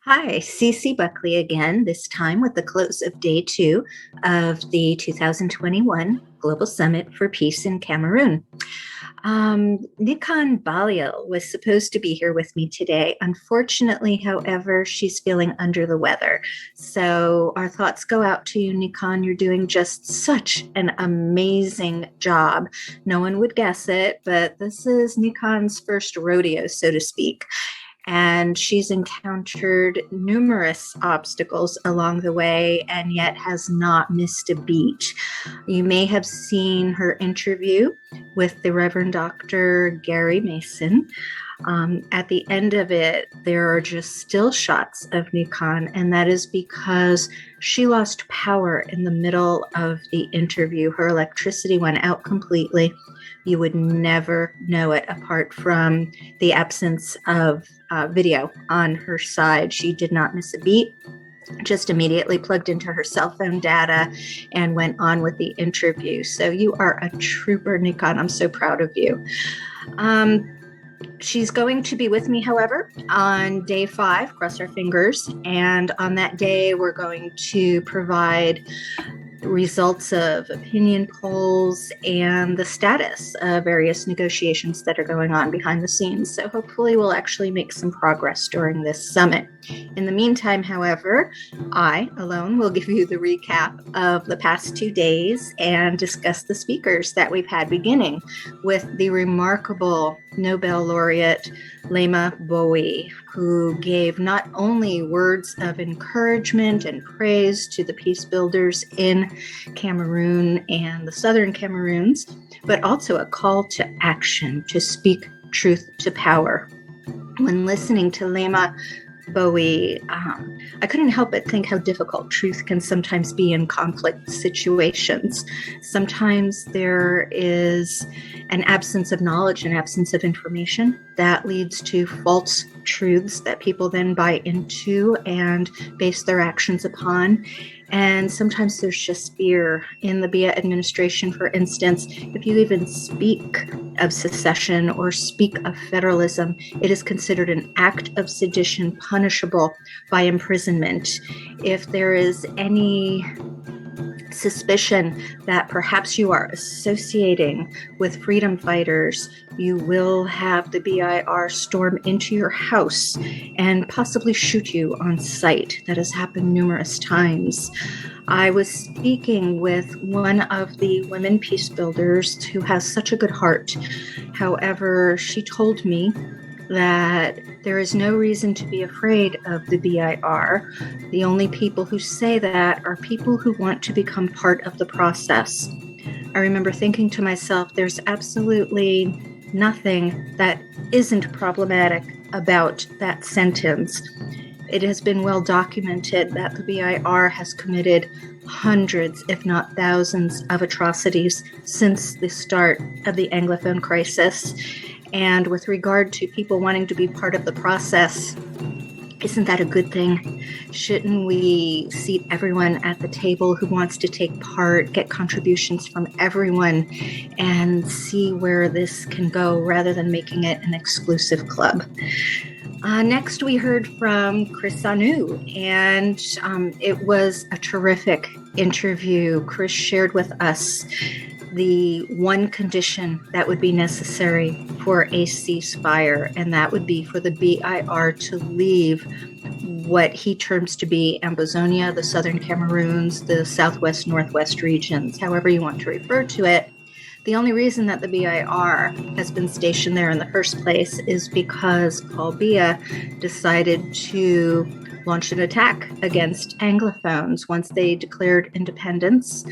Hi, Cece Buckley again, this time with the close of day 2 of the 2021 Global Summit for Peace in Cameroon. Nikan Baliel was supposed to be here with me today. Unfortunately, however, she's feeling under the weather. So our thoughts go out to you, Nikan. You're doing just such an amazing job. No one would guess it, but this is Nikan's first rodeo, so to speak. And she's encountered numerous obstacles along the way and yet has not missed a beat. You may have seen her interview with the Reverend Dr. Gary Mason. At the end of it, there are just still shots of Nikan, and that is because she lost power in the middle of the interview. Her electricity went out completely. You would never know it apart from the absence of video on her side. She did not miss a beat, just immediately plugged into her cell phone data and went on with the interview. So you are a trooper, Nikan. I'm so proud of you. She's going to be with me, however, on day 5, cross our fingers. And on that day, we're going to provide results of opinion polls and the status of various negotiations that are going on behind the scenes. So hopefully we'll actually make some progress during this summit. In the meantime, however, I alone will give you the recap of the past 2 days and discuss the speakers that we've had, beginning with the remarkable Nobel laureate Lema Bowie, who gave not only words of encouragement and praise to the peace builders in Cameroon and the southern Cameroons, but also a call to action to speak truth to power. When listening to Lema Bowie, I couldn't help but think how difficult truth can sometimes be in conflict situations. Sometimes there is an absence of knowledge, an absence of information that leads to false truths that people then buy into and base their actions upon. And sometimes there's just fear. In the Biya Administration, for instance, if you even speak of secession or speak of federalism, it is considered an act of sedition punishable by imprisonment. If there is any suspicion that perhaps you are associating with freedom fighters, you will have the BIR storm into your house and possibly shoot you on sight. That has happened numerous times. I was speaking with one of the women peace builders who has such a good heart. However, she told me that there is no reason to be afraid of the BIR. The only people who say that are people who want to become part of the process. I remember thinking to myself, there's absolutely nothing that isn't problematic about that sentence. It has been well documented that the BIR has committed hundreds, if not thousands, of atrocities since the start of the Anglophone crisis. And with regard to people wanting to be part of the process, isn't that a good thing? Shouldn't we seat everyone at the table who wants to take part, get contributions from everyone, and see where this can go rather than making it an exclusive club? Next, we heard from Chris Anu, and it was a terrific interview. Chris shared with us the one condition that would be necessary for a ceasefire, and that would be for the BIR to leave what he terms to be Ambazonia, the southern Cameroons, the southwest, northwest regions, however you want to refer to it. The only reason that the BIR has been stationed there in the first place is because Paul Biya decided to launch an attack against Anglophones once they declared independence.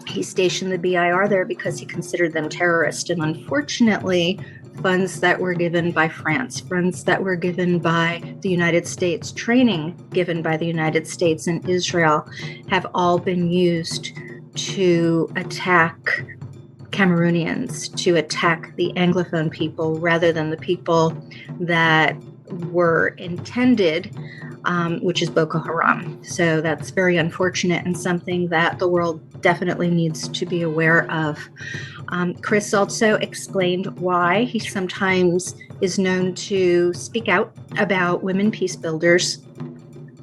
He stationed the BIR there because he considered them terrorists. And unfortunately, funds that were given by France, funds that were given by the United States, training given by the United States and Israel have all been used to attack Cameroonians, to attack the Anglophone people rather than the people that were intended, which is Boko Haram. So that's very unfortunate and something that the world definitely needs to be aware of. Chris also explained why he sometimes is known to speak out about women peace builders.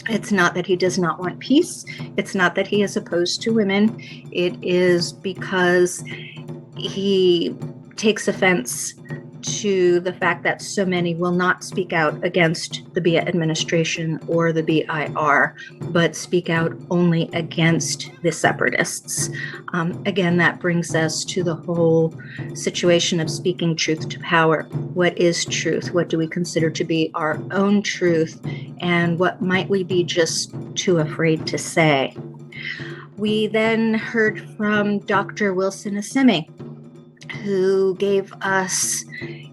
It's not that he does not want peace. It's not that he is opposed to women. It is because he takes offense to the fact that so many will not speak out against the Biya administration or the BIR, but speak out only against the separatists. Again, that brings us to the whole situation of speaking truth to power. What is truth? What do we consider to be our own truth? And what might we be just too afraid to say? We then heard from Dr. Wilson Asemi, who gave us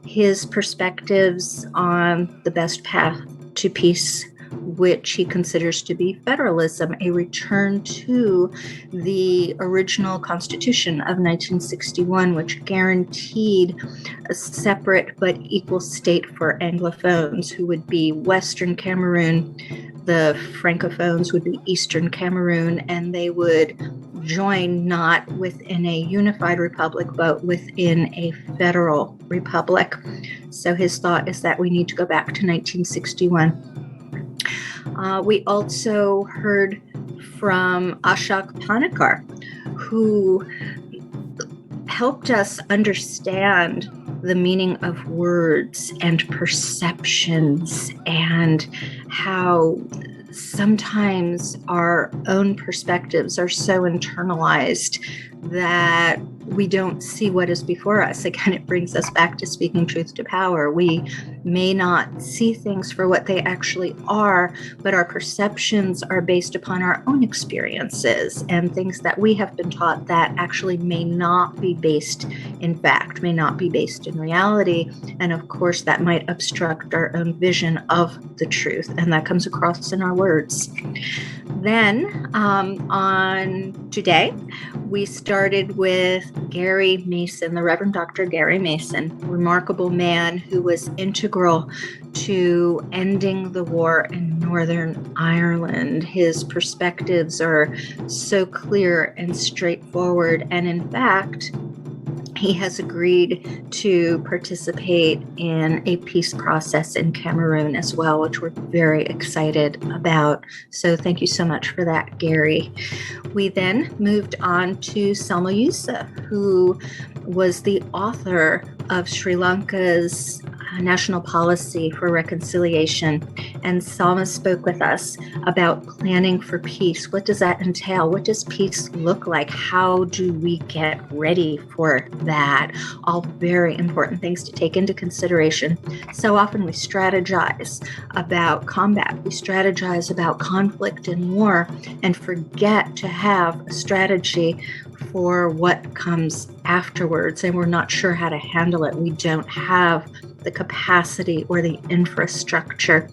his perspectives on the best path to peace, which he considers to be federalism, a return to the original Constitution of 1961, which guaranteed a separate but equal state for Anglophones, who would be Western Cameroon. The Francophones would be Eastern Cameroon, and they would join not within a unified republic, but within a federal republic. So his thought is that we need to go back to 1961. We also heard from Ashok Panikar, who helped us understand the meaning of words and perceptions, and how sometimes our own perspectives are so internalized that we don't see what is before us. Again, it brings us back to speaking truth to power. We may not see things for what they actually are, but our perceptions are based upon our own experiences and things that we have been taught that actually may not be based in fact, may not be based in reality. And of course, that might obstruct our own vision of the truth, and that comes across in our words. Then on today, we started with Gary Mason, the Reverend Dr. Gary Mason, remarkable man who was integral to ending the war in Northern Ireland. His perspectives are so clear and straightforward, and in fact, he has agreed to participate in a peace process in Cameroon as well, which we're very excited about. So thank you so much for that, Gary. We then moved on to Selma Yusuf, who was the author of Sri Lanka's national policy for reconciliation. And Salma spoke with us about planning for peace. What does that entail? What does peace look like? How do we get ready for that? All very important things to take into consideration. So often we strategize about combat. We strategize about conflict and war and forget to have a strategy for what comes afterwards, and we're not sure how to handle it. We don't have the capacity or the infrastructure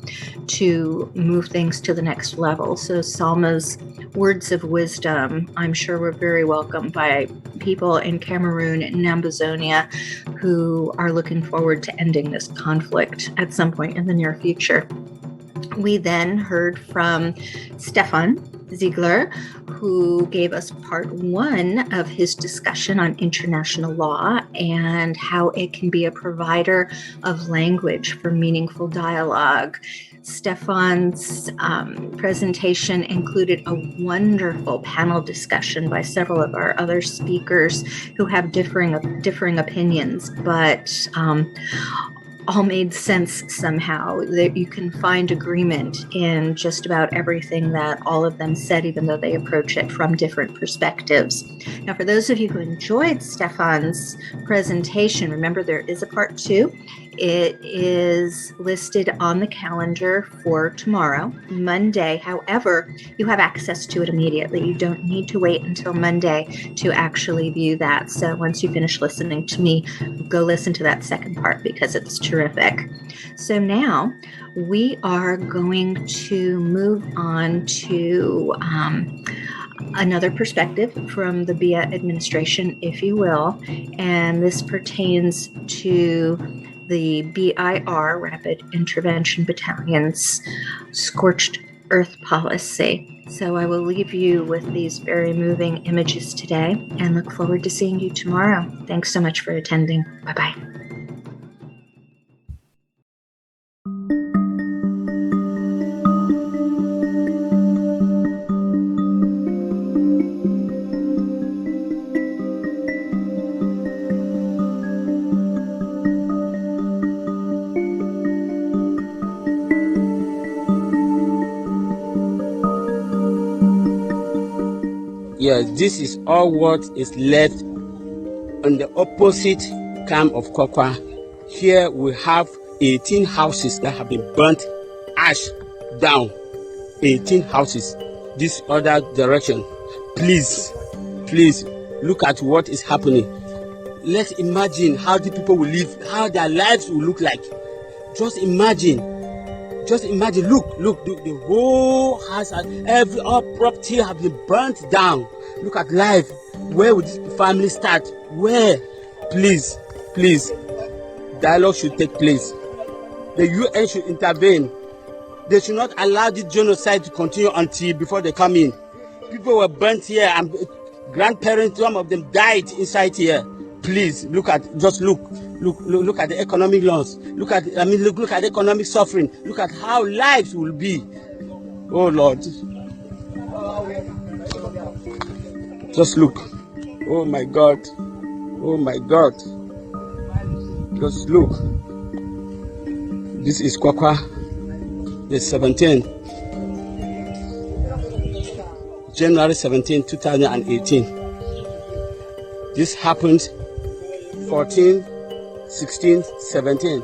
to move things to the next level. So Salma's words of wisdom, I'm sure, were very welcome by people in Cameroon and Ambazonia who are looking forward to ending this conflict at some point in the near future. We then heard from Stefan Ziegler, who gave us part one of his discussion on international law and how it can be a provider of language for meaningful dialogue. Stefan's presentation included a wonderful panel discussion by several of our other speakers who have differing opinions, but all made sense somehow. That you can find agreement in just about everything that all of them said, even though they approach it from different perspectives. Now, for those of you who enjoyed Stefan's presentation, remember there is a part two. It is listed on the calendar for tomorrow, Monday. However, you have access to it immediately. You don't need to wait until Monday to actually view that. So once you finish listening to me, go listen to that second part because it's terrific. So now we are going to move on to another perspective from the Biya administration, if you will, and this pertains to the BIR, Rapid Intervention Battalion's Scorched Earth policy. So I will leave you with these very moving images today and look forward to seeing you tomorrow. Thanks so much for attending. Bye-bye. Yes, this is all what is left on the opposite camp of Kokwa. Here we have 18 houses that have been burnt ash down. 18 houses. This other direction. Please look at what is happening. Let's imagine how the people will live, how their lives will look like. Just imagine. Look, the whole house, all property have been burnt down. Look at life. Where would this family start? Where? Please, dialogue should take place. The UN should intervene. They should not allow this genocide to continue before they come in. People were burnt here, and grandparents, some of them died inside here. Please look at the economic loss. Look at the economic suffering. Look at how lives will be. Oh Lord. Just look. Oh my God. Just look. This is Kwakwa, the 17th. January 17, 2018. This happened 14, 16, 17.